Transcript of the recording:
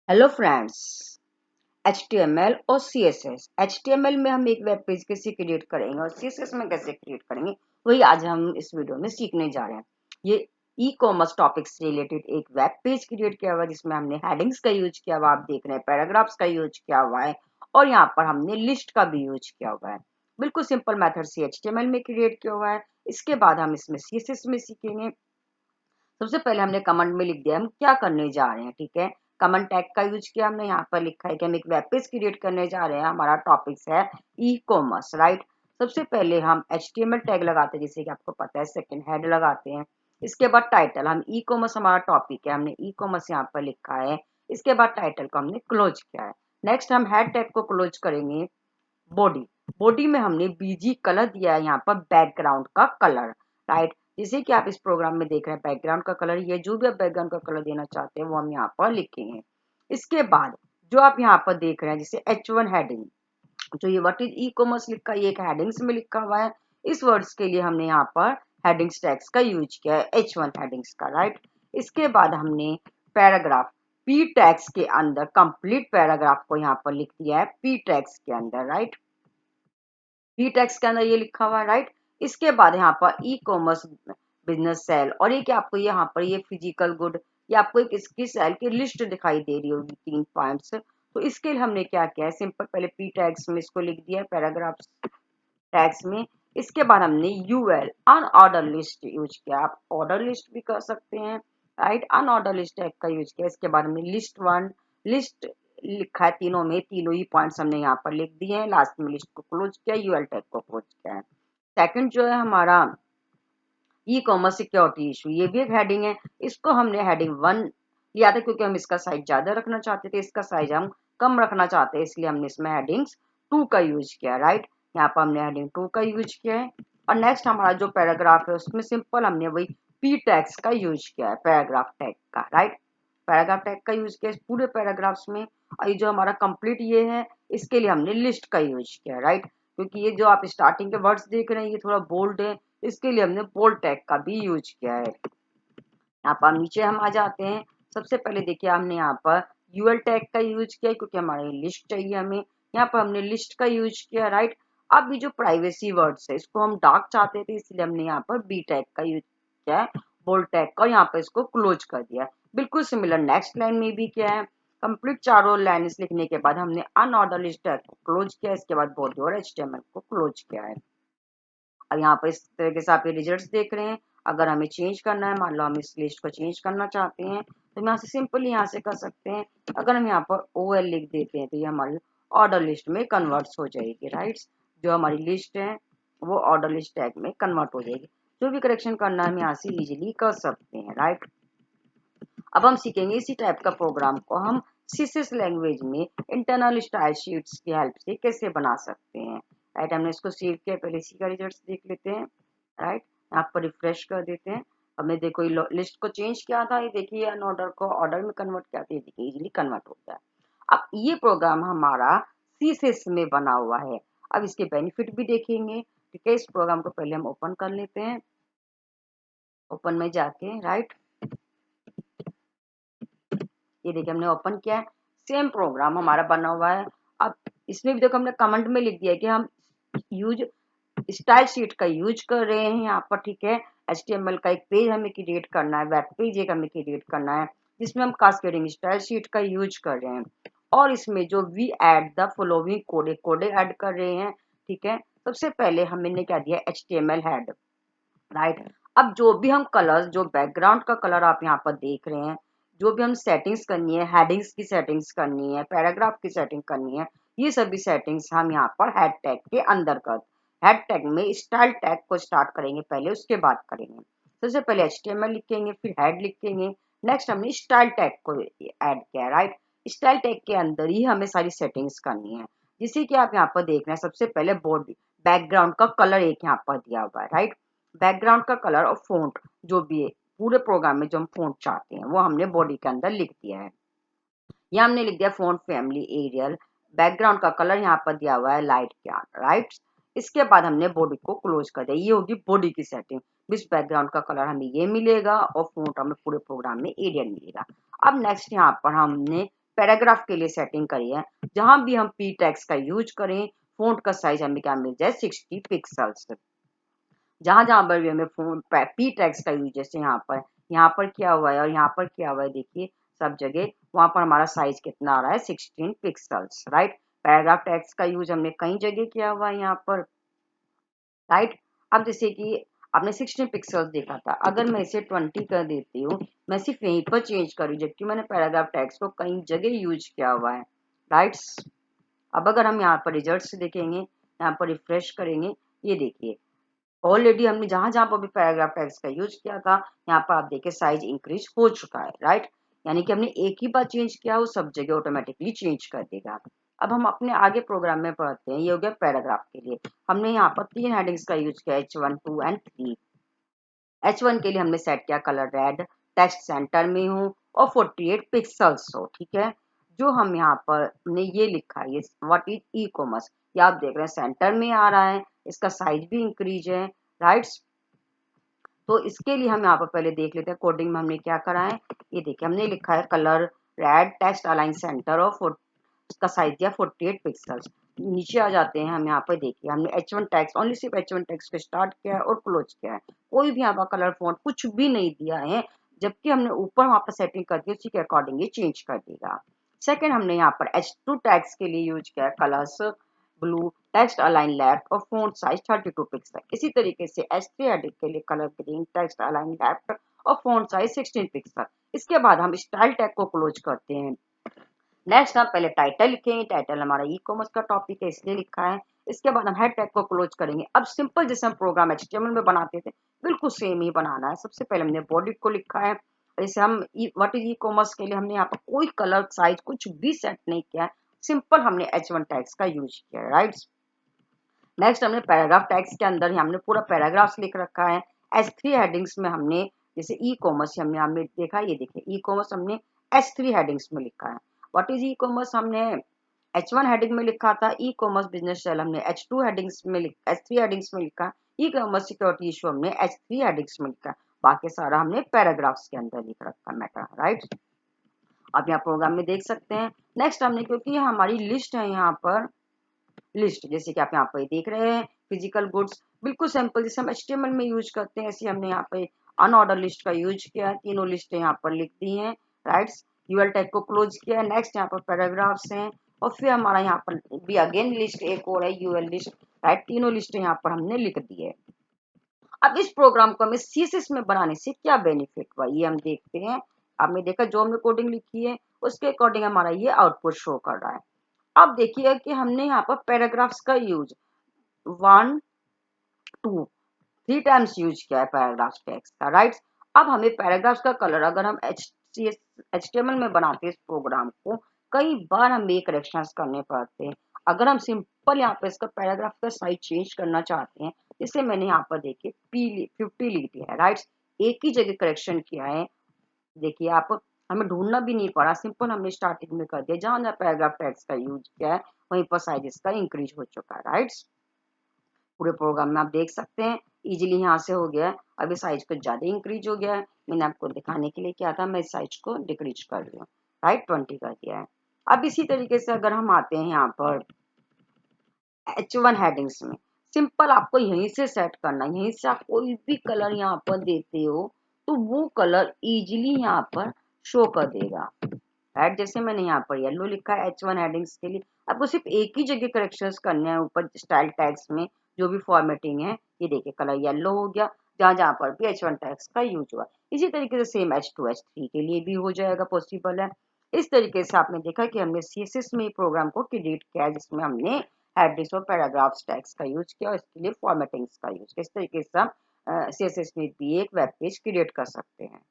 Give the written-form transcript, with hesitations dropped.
Hello friends. HTML और CSS। HTML में हम एक वेब पेज कैसे क्रिएट करेंगे और CSS में कैसे क्रिएट करेंगे, वही आज हम इस वीडियो में सीखने जा रहे हैं। ये ई कॉमर्स टॉपिक से रिलेटेड एक वेब पेज क्रिएट किया हुआ है जिसमें हमने हेडिंग्स का यूज किया हुआ, आप देख रहे हैं, पैराग्राफ्स का यूज किया हुआ है और यहाँ पर हमने लिस्ट का भी यूज किया हुआ है। बिल्कुल सिंपल मेथड से HTML में क्रिएट किया हुआ है। इसके बाद हम इसमें CSS में सीखेंगे। सबसे पहले हमने कमेंट में लिख दिया हम क्या करने जा रहे हैं। ठीक है, कमेंट टैग का यूज किया हमने। यहाँ पर लिखा है कि हम एक वेब पेज क्रिएट करने जा रहे हैं। हमारा टॉपिक्स है ई कॉमर्स, राइट। सबसे पहले हम HTML टैग लगाते हैं, जैसे कि आपको पता है, सेकंड हेड लगाते हैं। इसके बाद टाइटल, हम ई कॉमर्स हमारा टॉपिक है, हमने ई कॉमर्स यहाँ पर लिखा है। इसके बाद टाइटल को हमने क्लोज किया है। नेक्स्ट हम हेड टैग को क्लोज करेंगे। बॉडी, बॉडी में हमने बीजी कलर दिया है यहाँ पर, बैकग्राउंड का कलर, राइट। जैसे कि आप इस प्रोग्राम में देख रहे हैं, बैकग्राउंड का कलर, ये जो भी आप बैकग्राउंड का कलर देना चाहते हैं वो हम यहाँ पर लिखेंगे। इसके बाद जो आप यहाँ पर देख रहे हैं, जैसे H1 हेडिंग, जो ये व्हाट इज ई कॉमर्स लिखा है, ये एक हेडिंग्स में लिखा हुआ है। इस वर्ड्स के लिए हमने यहाँ पर हेडिंग्स टैग्स का यूज किया है, H1 हेडिंग्स का, राइट। इसके बाद हमने पैराग्राफ, पी टैग्स के अंदर कंप्लीट पैराग्राफ को यहाँ पर लिख दिया है पी टैग्स के अंदर, राइट। पी टैग्स के अंदर ये लिखा हुआ है, राइट। इसके बाद यहाँ पर ई कॉमर्स बिजनेस सेल, और ये क्या आपको यहाँ पर ये फिजिकल गुड, ये आपको एक इसकी सेल की लिस्ट दिखाई दे रही होगी, 3 पॉइंट्स। तो इसके लिए हमने क्या किया है, सिंपल पहले पी टैग्स में इसको लिख दिया है, पैराग्राफ टैग्स में। इसके बाद हमने यूएल, अनऑर्डर लिस्ट यूज किया। आप ऑर्डर लिस्ट भी कर सकते हैं, राइट। अनऑर्डर लिस्ट टैग का यूज किया। इसके बाद हमने लिस्ट वन, लिस्ट लिखा है तीनों में, तीनों ही पॉइंट्स हमने यहाँ पर लिख दिए हैं। लास्ट में लिस्ट को क्लोज किया, यूएल टैग को क्लोज किया है। सेकंड जो है हमारा ई कॉमर्स सिक्योरिटी इशू, ये भी एक हेडिंग है। इसको हमने हेडिंग 1 लिया था क्योंकि हम इसका साइज ज्यादा रखना चाहते थे, इसका साइज हम कम रखना चाहते हैं, इसलिए हमने इसमें हेडिंग्स 2 का यूज किया, राइट। यहाँ पर हमने हेडिंग 2 का यूज किया है। और नेक्स्ट हमारा जो पैराग्राफ है उसमें सिंपल हमने वही पी टैग्स का यूज किया है, पैराग्राफ टैग का, राइट। पैराग्राफ टैग का यूज किया इस पूरे पैराग्राफ्स में। और ये जो हमारा कंप्लीट ये है, इसके लिए हमने लिस्ट का यूज किया, राइट। क्योंकि ये जो आप स्टार्टिंग के वर्ड्स देख रहे हैं ये थोड़ा बोल्ड है, इसके लिए हमने बोल्ड टैग का भी यूज किया है। यहाँ पर नीचे हम आ जाते हैं। सबसे पहले देखिए हमने यहाँ पर यूएल टैग का यूज किया क्योंकि हमारे लिस्ट चाहिए हमें। यहाँ पर हमने लिस्ट का यूज किया, राइट। अब ये जो प्राइवेसी वर्ड्स है इसको हम डार्क चाहते थे, इसलिए हमने यहाँ पर बी टैग का यूज किया है, बोल्ड टैग का, यहाँ पर इसको क्लोज कर दिया। बिल्कुल सिमिलर नेक्स्ट लाइन में भी किया है। कंप्लीट चारों लाइन्स लिखने के बाद हमने अनऑर्डर लिस्ट टैग को क्लोज किया, इसके बाद बॉडी और HTML को क्लोज किया है। अब यहाँ पर इस तरीके से आप ये रिजल्ट्स देख रहे हैं। अगर हमें चेंज करना है, मान लो हम इस लिस्ट को चेंज करना चाहते हैं, तो हम यहाँ से सिंपली यहाँ से कर सकते हैं। अगर हम यहाँ पर OL लिख देते हैं तो ये हमारी ऑर्डर लिस्ट में कन्वर्ट हो जाएगी, राइट। जो हमारी लिस्ट है वो ऑर्डर लिस्ट टैग में कन्वर्ट हो जाएगी। जो भी करेक्शन करना है हम यहाँ से इजीली कर सकते हैं, राइट। अब हम सीखेंगे इसी टाइप का प्रोग्राम को हम CSS लैंग्वेज में इंटरनल स्टाइल शीट्स की हेल्प से कैसे बना सकते हैं, राइट। हमने इसको सेव किया, पहले इसी का रिजल्ट देख लेते हैं, राइट। यहाँ पर रिफ्रेश कर देते हैं। हमने देखो लिस्ट को चेंज किया था, ये देखिए अनऑर्डर को ऑर्डर में कन्वर्ट किया था, ये देखिए इजीली कन्वर्ट हो गया। अब ये प्रोग्राम हमारा CSS में बना हुआ है। अब इसके बेनिफिट भी देखेंगे, ठीक है। इस प्रोग्राम को पहले हम ओपन कर लेते हैं, ओपन में जाके, राइट। ये देखिए हमने ओपन किया है, सेम प्रोग्राम हमारा बना हुआ है। अब इसमें भी देखो हमने कमेंट में लिख दिया है कि हम यूज स्टाइल शीट का यूज कर रहे हैं यहाँ पर, ठीक है। HTML का एक पेज हमें क्रिएट करना है, वेब पेज एक हमें क्रिएट करना है जिसमें हम कास्केडिंग स्टाइल शीट का यूज कर रहे हैं। और इसमें जो वी एड द फॉलोइंग कोडे कोडे ऐड कर रहे हैं, ठीक है। सबसे पहले हमने क्या दिया, HTML हेड, राइट। अब जो भी हम कलर्स, जो बैकग्राउंड का कलर आप यहाँ पर देख रहे हैं, जो भी हम सेटिंग्स करनी है, हेडिंग्स की सेटिंग्स करनी है, पैराग्राफ की सेटिंग करनी है, ये सभी सेटिंग्स हम यहाँ पर हेड टैग के अंदर कर, हेड टैग में स्टाइल टैग को स्टार्ट करेंगे पहले, उसके बाद करेंगे। सबसे पहले HTML लिखेंगे, फिर हेड लिखेंगे। नेक्स्ट हमने स्टाइल टैग को ऐड किया, राइट। स्टाइल टैग के अंदर ही हमें सारी सेटिंग्स करनी है, जिसे कि आप यहाँ पर देख रहे हैं। सबसे पहले बॉडी, बैकग्राउंड का कलर एक यहाँ पर दिया हुआ है, राइट। बैकग्राउंड का कलर और फॉन्ट, जो भी है पूरे प्रोग्राम में जो हम फॉन्ट चाहते हैं वो हमने बॉडी के अंदर लिख दिया है। यहाँ हमने लिख दिया फॉन्ट फैमिली एरियल। बैकग्राउंड का कलर यहाँ पर दिया हुआ है लाइट क्या, राइट। इसके बाद हमने बॉडी को क्लोज कर दिया, ये होगी बॉडी की सेटिंग। इस बैकग्राउंड का कलर हमें ये मिलेगा और फॉन्ट हमें पूरे प्रोग्राम में एरियल मिलेगा। अब नेक्स्ट यहाँ पर हमने पैराग्राफ के लिए सेटिंग करी है, जहां भी हम पी टेक्स्ट का यूज करें, फ़ॉन्ट का साइज हमें क्या मिल जाए 60 पिक्सल्स। जहां जहां पर भी हमें फोन पी टेक्स्ट का यूज, जैसे यहाँ पर किया हुआ है और यहाँ पर किया हुआ है, देखिए सब जगह वहां पर हमारा साइज कितना आ रहा है 16 पिक्सल्स, राइट। पैराग्राफ टेक्स्ट का यूज हमने कई जगह किया हुआ है यहाँ पर, राइट। अब जैसे कि आपने 16 पिक्सल्स देखा था, अगर मैं इसे 20 कर देती हूँ, मैं सिर्फ यहीं पर चेंज करूँ, जबकि मैंने पैराग्राफ टेक्स्ट को कई जगह यूज किया हुआ है, राइट। अब अगर हम यहाँ पर रिजल्ट देखेंगे, यहाँ पर रिफ्रेश करेंगे, ये देखिए ऑलरेडी हमने जहां जहां पर भी पैराग्राफ टेक्स्ट का यूज किया था, यहाँ पर आप देखिए साइज इंक्रीज हो चुका है, राइट। यानी कि हमने एक ही बार चेंज किया, वो सब जगह ऑटोमेटिकली चेंज कर देगा। अब हम अपने आगे प्रोग्राम में पढ़ते हैं। ये हो गया पैराग्राफ के लिए। हमने यहाँ पर 3 हेडिंग्स का यूज किया, H1, 2 एंड 3। H1 के लिए हमने सेट किया कलर रेड, टेक्स्ट सेंटर में हो और 48 पिक्सल्स हो, ठीक है। जो हम यहाँ पर हमने ये लिखा है, ये व्हाट इज ई कॉमर्स, ये आप देख रहे हैं सेंटर में आ रहा है, इसका साइज भी इंक्रीज है, राइट। तो इसके लिए हम यहाँ पर पहले देख लेते हैं कोडिंग में हमने क्या करा है। ये देखिए हमने लिखा है colour red, text align centre और इसका साइज दिया 48 पिक्सल्स। नीचे आ जाते हैं हम, यहाँ पर देखिए हमने H1 टेक्स्ट, ओनली सिर्फ H1 टेक्स्ट को स्टार्ट किया है और क्लोज किया है, कोई भी यहाँ पर कलर फॉन्ट कुछ भी नहीं दिया है, जबकि हमने ऊपर वहां पर सेटिंग करके उसी के अकॉर्डिंग ये चेंज कर देगा। सेकेंड, हमने यहाँ पर H2 टेक्स्ट के लिए यूज किया है colours blue, text align left और फॉन्ट साइज 32 पिक्सल। इसी तरीके से H3 हेडिंग के लिए colour green, text align left और फॉन्ट साइज 16 पिक्सल। इसके बाद हम स्टाइल टैग को क्लोज करते हैं। नेक्स्ट हम पहले टाइटल लिखेंगे, टाइटल हमारा ई कॉमर्स का टॉपिक है इसलिए लिखा है। इसके बाद हम हेड टैग को क्लोज करेंगे। अब सिंपल जैसे हम प्रोग्राम HTML में बनाते थे, बिल्कुल सेम ही बनाना है। सबसे पहले हमने बॉडी को लिखा है, जैसे हम व्हाट इज ई कॉमर्स के लिए हमने यहाँ पर कोई कलर साइज कुछ भी सेट नहीं किया है, सिंपल हमने H1 टैग्स का यूज किया है, राइट। नेक्स्ट हमने पैराग्राफ टैग्स के अंदर ही हमने पूरा पैराग्राफ लिख रखा है। H3 हेडिंग्स में हमने जैसे ई कॉमर्स हमने देखा, ये देखिए ई कॉमर्स हमने H3 हेडिंग्स में लिखा है। व्हाट इज ई कॉमर्स हमने H1 हेडिंग में लिखा था, ई कॉमर्स बिजनेस सेल हमने H2 हेडिंग्स में H3 हेडिंग्स में लिखा, ई कॉमर्स सिक्योरिटी इशू हमने H3 हेडिंग्स में लिखा। बाकी सारा हमने पैराग्राफ्स के अंदर लिख रखा मैटर, राइट। आप यहाँ प्रोग्राम में देख सकते हैं। नेक्स्ट हमने, क्योंकि हमारी लिस्ट है यहाँ पर, लिस्ट जैसे कि आप यहाँ पर देख रहे हैं, फिजिकल गुड्स बिल्कुल सिंपल जैसे हम HTML में यूज करते हैं, ऐसे हमने यहाँ पे अनऑर्डर लिस्ट का यूज किया है। तीनों लिस्ट यहाँ पर लिख दी हैं, राइट। यूएल टैग को क्लोज किया है। नेक्स्ट यहाँ पर पैराग्राफ्स हैं और फिर हमारा यहाँ पर भी अगेन लिस्ट एक और है, यूएल लिस्ट, राइट। तीनों लिस्ट यहाँ पर हमने लिख दी है। अब इस प्रोग्राम को हमें CSS में बनाने से क्या बेनिफिट हुआ, ये हम देखते हैं। आपने देखा जो हमने कोडिंग लिखी है उसके अकॉर्डिंग हमारा ये आउटपुट शो कर रहा है। अब देखिए कि हमने यहाँ पर पैराग्राफ्स का यूज 1, 2, 3 टाइम्स यूज किया है पैराग्राफ टेक्स्ट का, राइट। अब हमें पैराग्राफ्स का कलर, अगर हम HTML में बनाते हैं इस प्रोग्राम को, कई बार हमें करेक्शंस करने पड़ते हैं। अगर हम सिंपल यहाँ पे इसका पैराग्राफ का साइज चेंज करना चाहते हैं, जैसे मैंने यहाँ पर देखिए 50 लिख दिया है, राइट। एक ही जगह करेक्शन किया है, देखिए आप, हमें ढूंढना भी नहीं पड़ा, सिंपल हमने स्टार्टिंग में कर दिया। जहां जहां पैराग्राफ टेक्स्ट का यूज किया है वहीं पर साइज इसका इंक्रीज हो चुका है, राइट। पूरे प्रोग्राम में आप देख सकते हैं इजीली यहाँ से हो गया है। अभी साइज कुछ ज्यादा इंक्रीज हो गया है, मैंने आपको दिखाने के लिए क्या था, मैं इस साइज को डिक्रीज कर रही हूँ, राइट, 20 कर दिया है। अब इसी तरीके से अगर हम आते हैं यहाँ पर H1 हेडिंग्स में, सिंपल आपको यहीं से सेट करना है। यहीं से आप कोई भी कलर यहाँ पर देते हो तो वो कलर इजीली यहाँ पर शो कर देगा, राइट। जैसे मैंने यहाँ पर येलो लिखा है H1 हेडिंग्स के लिए, आपको सिर्फ एक ही जगह करेक्शंस करने हैं ऊपर स्टाइल टैग्स में, जो भी फॉर्मेटिंग है। ये देखिए कलर येलो हो गया जहां जहां पर भी H1 टैग्स का यूज हुआ। इसी तरीके से सेम H2 H3 के लिए भी हो जाएगा, पॉसिबल है। इस तरीके से आपने देखा कि हमने CSS में प्रोग्राम को क्रिएट किया, जिसमें हमने हेडिंग्स और पैराग्राफ्स टैग्स का यूज किया और इसके लिए फॉर्मेटिंग्स का यूज किया। इस तरीके से हम CSS में भी एक वेब पेज क्रिएट कर सकते हैं।